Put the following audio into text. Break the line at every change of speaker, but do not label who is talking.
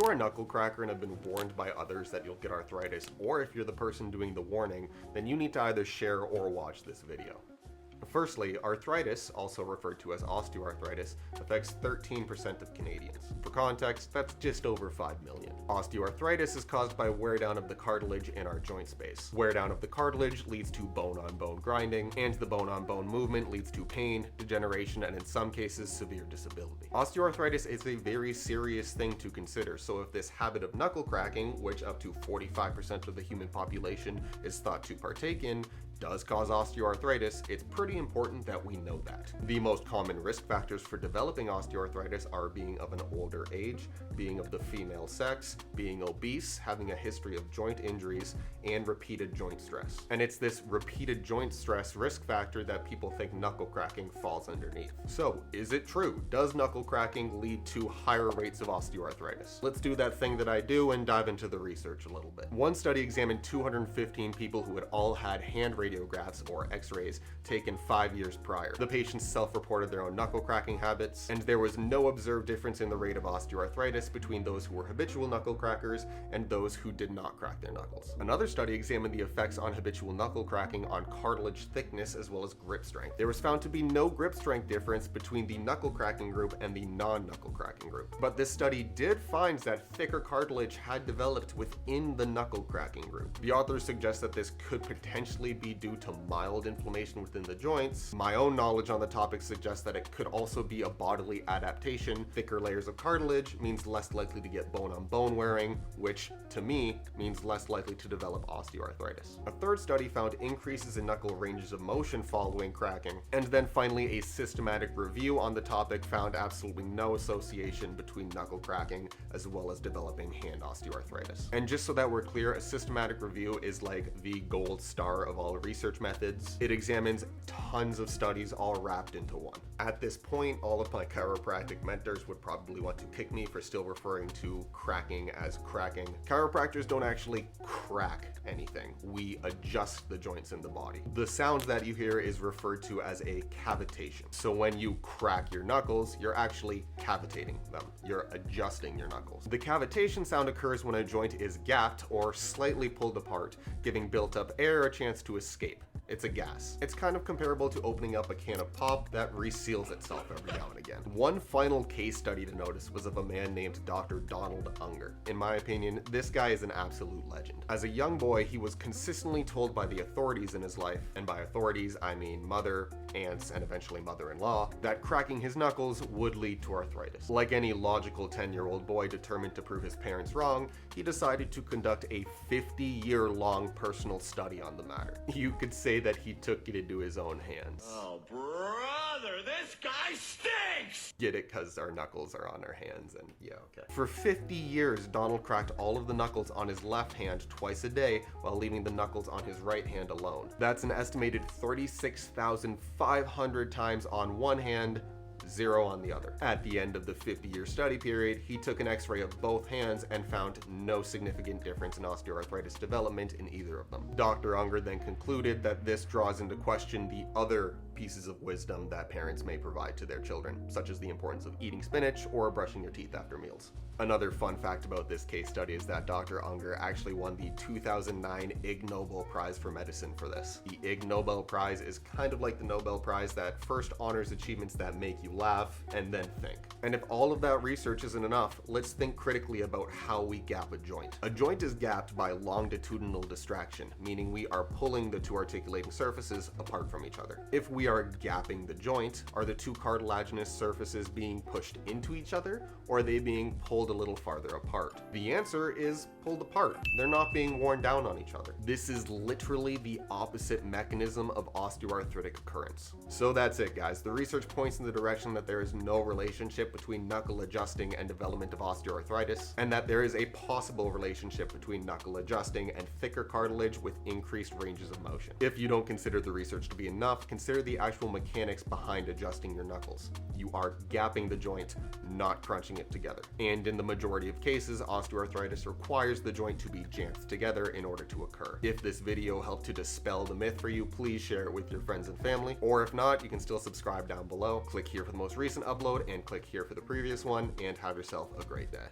are a knuckle cracker and have been warned by others that you'll get arthritis, or if you're the person doing the warning, then you need to either share or watch this video. Firstly, arthritis, also referred to as osteoarthritis, affects 13% of Canadians. For context, that's just over 5 million. Osteoarthritis is caused by wear down of the cartilage in our joint space. Wear down of the cartilage leads to bone-on-bone grinding, and the bone-on-bone movement leads to pain, degeneration, and in some cases, severe disability. Osteoarthritis is a very serious thing to consider, so if this habit of knuckle cracking, which up to 45% of the human population is thought to partake in, does cause osteoarthritis, it's pretty important that we know that. The most common risk factors for developing osteoarthritis are being of an older age, being of the female sex, being obese, having a history of joint injuries, and repeated joint stress. And it's this repeated joint stress risk factor that people think knuckle cracking falls underneath. So, is it true? Does knuckle cracking lead to higher rates of osteoarthritis? Let's do that thing that I do and dive into the research a little bit. One study examined 215 people who had all had hand radiographs or x-rays taken 5 years prior. The patients self-reported their own knuckle cracking habits, and there was no observed difference in the rate of osteoarthritis between those who were habitual knuckle crackers and those who did not crack their knuckles. Another study examined the effects on habitual knuckle cracking on cartilage thickness as well as grip strength. There was found to be no grip strength difference between the knuckle cracking group and the non-knuckle cracking group. But this study did find that thicker cartilage had developed within the knuckle cracking group. The authors suggest that this could potentially be due to mild inflammation within the joints. My own knowledge on the topic suggests that it could also be a bodily adaptation. Thicker layers of cartilage means less likely to get bone-on-bone wearing, which to me means less likely to develop osteoarthritis. A third study found increases in knuckle ranges of motion following cracking, and then finally a systematic review on the topic found absolutely no association between knuckle cracking as well as developing hand osteoarthritis. And just so that we're clear, a systematic review is like the gold star of all research methods. It examines tons of studies all wrapped into one. At this point, all of my chiropractic mentors would probably want to kick me for still referring to cracking as cracking. Chiropractors don't actually crack anything. We adjust the joints in the body. The sound that you hear is referred to as a cavitation. So when you crack your knuckles, you're actually cavitating them. You're adjusting your knuckles. The cavitation sound occurs when a joint is gapped or slightly pulled apart, giving built-up air a chance to escape. It's a gas. It's kind of comparable to opening up a can of pop that reseals itself every now and again. One final case study to notice was of a man named Dr. Donald Unger. In my opinion, this guy is an absolute legend. As a young boy, he was consistently told by the authorities in his life, and by authorities I mean mother, aunts, and eventually mother-in-law, that cracking his knuckles would lead to arthritis. Like any logical 10-year-old boy determined to prove his parents wrong, he decided to conduct a 50-year-long personal study on the matter. You could say that he took it into his own hands.
Oh, brother, this guy stinks!
Get it? Because our knuckles are on our hands, and yeah, okay. For 50 years, Donald cracked all of the knuckles on his left hand twice a day while leaving the knuckles on his right hand alone. That's an estimated 36,500 times on one hand, 0 on the other. At the end of the 50-year study period, he took an x-ray of both hands and found no significant difference in osteoarthritis development in either of them. Dr. Unger then concluded that this draws into question the other pieces of wisdom that parents may provide to their children, such as the importance of eating spinach or brushing your teeth after meals. Another fun fact about this case study is that Dr. Unger actually won the 2009 Ig Nobel Prize for Medicine for this. The Ig Nobel Prize is kind of like the Nobel Prize that first honors achievements that make you laugh and then think. And if all of that research isn't enough, let's think critically about how we gap a joint. A joint is gapped by longitudinal distraction, meaning we are pulling the two articulating surfaces apart from each other. If we are gapping the joint, are the two cartilaginous surfaces being pushed into each other, or are they being pulled a little farther apart? The answer is pulled apart. They're not being worn down on each other. This is literally the opposite mechanism of osteoarthritic occurrence. So that's it, guys. The research points in the direction that there is no relationship between knuckle adjusting and development of osteoarthritis, and that there is a possible relationship between knuckle adjusting and thicker cartilage with increased ranges of motion. If you don't consider the research to be enough, consider the actual mechanics behind adjusting your knuckles. You are gapping the joint, not crunching it together. And in the majority of cases, osteoarthritis requires the joint to be jammed together in order to occur. If this video helped to dispel the myth for you, please share it with your friends and family, or if not, you can still subscribe down below. Click here for the most recent upload and click here for the previous one, and have yourself a great day.